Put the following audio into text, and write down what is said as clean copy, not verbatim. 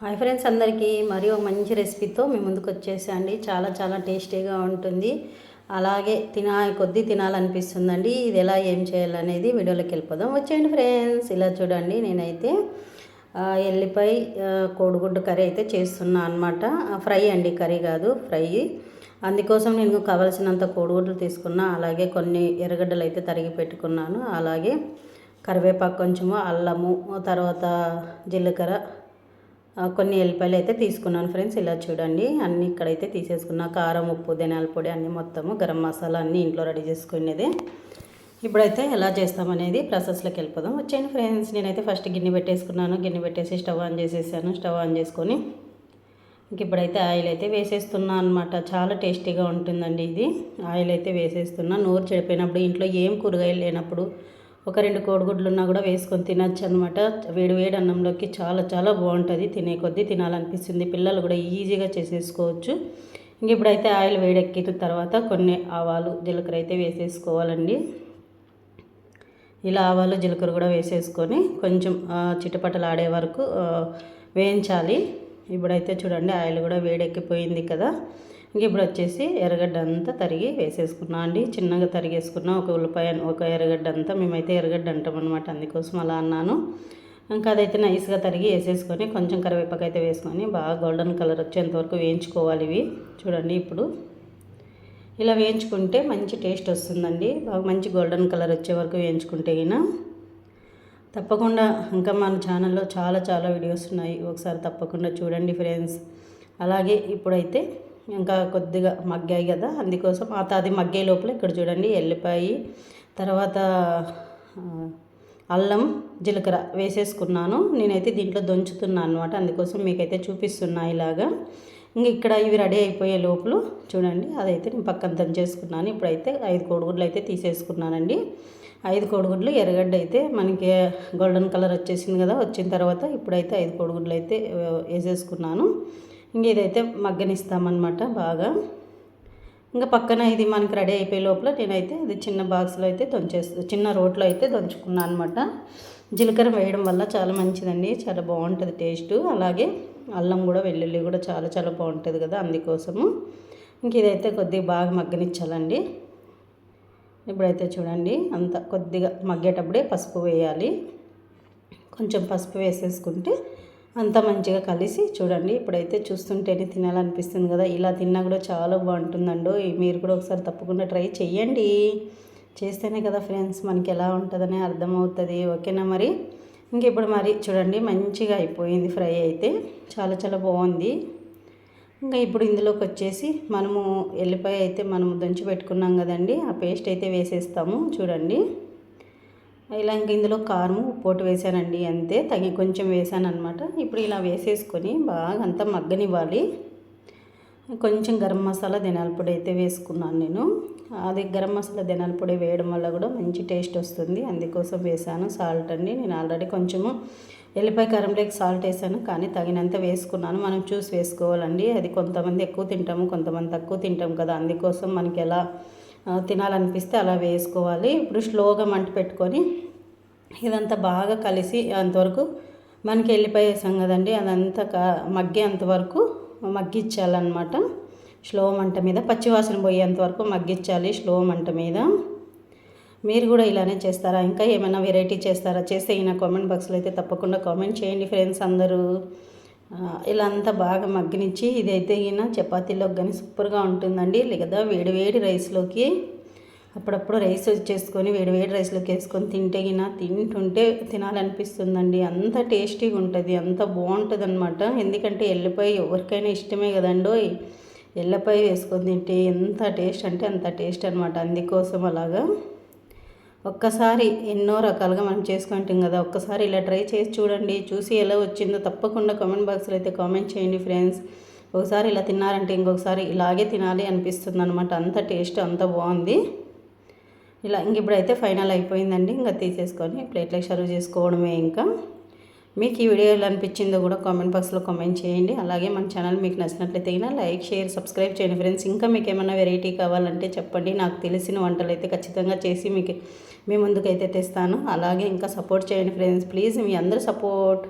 Hi friends, అందరికీ మరి ఒక మంచి రెసిపీతో మీ ముందుకు వచ్చేసండి. చాలా చాలా టేస్టీగా ఉంటుంది. అలాగే కొద్దీ తినాలనిపిస్తుందండి. ఇది ఎలా ఏం చేయాలనేది వీడియోలోకి వెళ్ళిపోదాం. వచ్చేయండి ఫ్రెండ్స్. ఇలా చూడండి, నేనైతే ఎల్లిపాయ కోడిగుడ్డు కర్రీ అయితే చేస్తున్నా అనమాట. ఫ్రై అండి, కర్రీ కాదు, ఫ్రై. అందుకోసం నేను కావలసినంత కోడిగుడ్లు తీసుకున్నా. అలాగే కొన్ని ఎర్రగడ్డలు అయితే తరిగి పెట్టుకున్నాను. అలాగే కరివేపాకు కొంచెము, అల్లము, తర్వాత జీలకర్ర, కొన్ని ఎల్లిపాయలు అయితే తీసుకున్నాను ఫ్రెండ్స్. ఇలా చూడండి, అన్నీ ఇక్కడైతే తీసేసుకున్నా. కారం, ఉప్పు, ధనియాల పొడి అన్నీ మొత్తము, గరం మసాలా అన్నీ ఇంట్లో రెడీ చేసుకునేదే. ఇప్పుడైతే ఎలా చేస్తామనేది ప్రాసెస్లోకి వెళ్ళిపోదాం. వచ్చేయండి ఫ్రెండ్స్. నేనైతే ఫస్ట్ గిన్నె పెట్టేసుకున్నాను. గిన్నె పెట్టేసి స్టవ్ ఆన్ చేసేసాను. స్టవ్ ఆన్ చేసుకొని ఇప్పుడైతే ఆయిల్ అయితే వేసేస్తున్నా అనమాట. చాలా టేస్టీగా ఉంటుందండి ఇది. ఆయిల్ అయితే వేసేస్తున్నా. నోరు చెడిపోయినప్పుడు, ఇంట్లో ఏం కూరగాయలు లేనప్పుడు ఒక 2 కోడిగుడ్లు ఉన్నా కూడా వేసుకొని తినచ్చు అనమాట. వేడి వేడి అన్నంలోకి చాలా చాలా బాగుంటుంది. తినే కొద్దీ తినాలనిపిస్తుంది. పిల్లలు కూడా ఈజీగా చేసేసుకోవచ్చు. ఇప్పుడైతే ఆయిల్ వేడెక్కిన తర్వాత కొన్ని ఆవాలు, జీలకర్ర అయితే వేసేసుకోవాలండి. ఇలా ఆవాలు, జీలకర్ర కూడా వేసేసుకొని కొంచెం చిటపటలు ఆడే వరకు వేయించాలి. ఇప్పుడైతే చూడండి, ఆయిల్ కూడా వేడెక్కిపోయింది కదా. ఇప్పుడు వచ్చేసి ఎర్రగడ్డ అంతా తరిగి వేసేసుకున్నా అండి. చిన్నగా తరిగేసుకున్నా. ఒక ఉల్లిపాయ, ఒక ఎర్రగడ్డ అంతా, మేమైతే ఎర్రగడ్డ అంటాం అనమాట, అందుకోసం అలా అన్నాను. ఇంకా అదైతే నైస్గా తరిగి వేసేసుకొని కొంచెం కరివేపాకు అయితే వేసుకొని బాగా గోల్డెన్ కలర్ వచ్చేంతవరకు వేయించుకోవాలి. ఇవి చూడండి, ఇప్పుడు ఇలా వేయించుకుంటే మంచి టేస్ట్ వస్తుందండి. బాగా మంచి గోల్డెన్ కలర్ వచ్చే వరకు వేయించుకుంటే గిన తప్పకుండా. ఇంకా మన ఛానల్లో చాలా చాలా వీడియోస్ ఉన్నాయి, ఒకసారి తప్పకుండా చూడండి ఫ్రెండ్స్. అలాగే ఇప్పుడైతే ఇంకా కొద్దిగా మగ్గాయి కదా, అందుకోసం అది మగ్గే లోపల ఇక్కడ చూడండి, ఎల్లిపాయ, తర్వాత అల్లం, జీలకర్ర వేసేసుకున్నాను. నేనైతే దీంట్లో దంచుతున్నాను అనమాట, అందుకోసం మీకైతే చూపిస్తున్నా ఇలాగా. ఇక్కడ ఇవి రెడీ అయిపోయే లోపల చూడండి, అదైతే నేను పక్కన దంచేసుకున్నాను. ఇప్పుడైతే 5 కోడిగుడ్లు అయితే తీసేసుకున్నానండి. 5 కోడిగుడ్లు, ఎర్రగడ్డ అయితే మనకి గోల్డెన్ కలర్ వచ్చేసింది కదా. వచ్చిన తర్వాత ఇప్పుడైతే 5 కోడిగుడ్లు అయితే వేసేసుకున్నాను. ఇదైతే మగ్గనిస్తామన్నమాట బాగా. ఇంకా పక్కన ఇది మనకి రెడీ అయిపోయే లోపల నేనైతే అది చిన్న బాక్స్లో అయితే చిన్న రోట్లో అయితే దంచుకున్నాను అనమాట. జీలకర్ర వేయడం వల్ల చాలా మంచిదండి, చాలా బాగుంటుంది టేస్ట్. అలాగే అల్లం కూడా, వెల్లుల్లి కూడా చాలా చాలా బాగుంటుంది కదా, అందుకోసము. ఇదైతే కొద్దిగా బాగా మగ్గనిచ్చాలండి. ఇప్పుడైతే చూడండి, అంత కొద్దిగా మగ్గేటప్పుడే పసుపు వేయాలి. కొంచెం పసుపు వేసేసుకుంటే అంతా మంచిగా కలిసి చూడండి. ఇప్పుడైతే చూస్తుంటేనే తినాలనిపిస్తుంది కదా. ఇలా తిన్నా కూడా చాలా బాగుంటుందండో. మీరు కూడా ఒకసారి తప్పకుండా ట్రై చేయండి. చేస్తేనే కదా ఫ్రెండ్స్ మనకి ఎలా ఉంటుందని అర్థమవుతుంది. ఓకేనా మరి. ఇప్పుడు మరి చూడండి, మంచిగా అయిపోయింది ఫ్రై అయితే. చాలా చాలా బాగుంది. ఇప్పుడు ఇందులోకి వచ్చేసి మనము ఎల్లిపాయ అయితే మనము దంచి పెట్టుకున్నాం కదండి, ఆ పేస్ట్ అయితే వేసేస్తాము చూడండి. ఇలా ఇందులో కారము, ఉప్పు వేసానండి, అంతే. కొంచెం వేసాను అనమాట. ఇప్పుడు ఇలా వేసేసుకొని బాగా అంతా మగ్గనివ్వాలి. కొంచెం గరం మసాలా, ధనియాల పొడి అయితే వేసుకున్నాను నేను. అది గరం మసాలా, ధనియాల పొడి వేయడం వల్ల కూడా మంచి టేస్ట్ వస్తుంది, అందుకోసం వేసాను. సాల్ట్ అండి, నేను ఆల్రెడీ కొంచెము ఎల్లిపాయ కారంలోకి సాల్ట్ వేసాను, కానీ తగినంత వేసుకున్నాను. మనం చూసి వేసుకోవాలండి. అది కొంతమంది ఎక్కువ తింటాము, కొంతమంది తక్కువ తింటాం కదా, అందుకోసం మనకి ఎలా తినాలనిపిస్తే అలా వేసుకోవాలి. ఇప్పుడు స్లోగా మంట పెట్టుకొని ఇదంతా బాగా కలిసి అంతవరకు, మనకి ఎల్లిపాయ వేసాం కదండి, అదంతా మగ్గేంతవరకు మగ్గించాలన్నమాట. స్లో మంట మీద, పచ్చివాసన పోయేంతవరకు మగ్గించాలి స్లో మంట మీద. మీరు కూడా ఇలానే చేస్తారా? ఇంకా ఏమైనా వెరైటీ చేస్తారా? చేస్తే ఈయన కామెంట్ బాక్స్లో అయితే తప్పకుండా కామెంట్ చేయండి ఫ్రెండ్స్ అందరూ. ఇలా అంతా బాగా మగ్గనిచ్చి ఇదైతే ఈయన చపాతీలోకి కానీ సూపర్గా ఉంటుందండి. లేదా వేడి వేడి రైస్లోకి, అప్పుడప్పుడు రైస్ చేసుకొని వేడి వేడి రైస్లోకి వేసుకొని తింటుంటే తినాలనిపిస్తుందండి. అంత టేస్టీగా ఉంటుంది, అంత బాగుంటుంది అనమాట. ఎందుకంటే ఎల్లిపాయ ఎవరికైనా ఇష్టమే కదండో. ఎల్లిపాయ వేసుకొని తింటే ఎంత టేస్ట్ అంటే అంత టేస్ట్ అనమాట. అందుకోసం అలాగా ఒక్కసారి ఎన్నో రకాలుగా మనం చేసుకుంటాం కదా, ఒక్కసారి ఇలా ట్రై చేసి చూడండి. చూసి ఎలా వచ్చిందో తప్పకుండా కామెంట్ బాక్స్లో అయితే కామెంట్ చేయండి ఫ్రెండ్స్. ఒకసారి ఇలా తిన్నారంటే ఇంకొకసారి ఇలాగే తినాలి అనిపిస్తుంది అనమాట. అంత టేస్ట్, అంత బాగుంది. ఇలా ఇప్పుడైతే ఫైనల్ అయిపోయిందండి. ఇంకా తీసేసుకొని ప్లేట్లోకి సర్వ్ చేసుకోవడమే. ఇంకా మీకు ఈ వీడియో ఎలా అనిపించిందో కూడా కామెంట్ బాక్స్లో కామెంట్ చేయండి. అలాగే మన ఛానల్ మీకు నచ్చినట్లయితే లైక్, షేర్, సబ్స్క్రైబ్ చేయండి ఫ్రెండ్స్. ఇంకా మీకు ఏమైనా వెరైటీ కావాలంటే చెప్పండి. నాకు తెలిసిన వంటలు అయితే ఖచ్చితంగా చేసి మీ ముందుకైతే తెస్తాను. అలాగే ఇంకా సపోర్ట్ చేయండి ఫ్రెండ్స్, ప్లీజ్. మీ అందరూ సపోర్ట్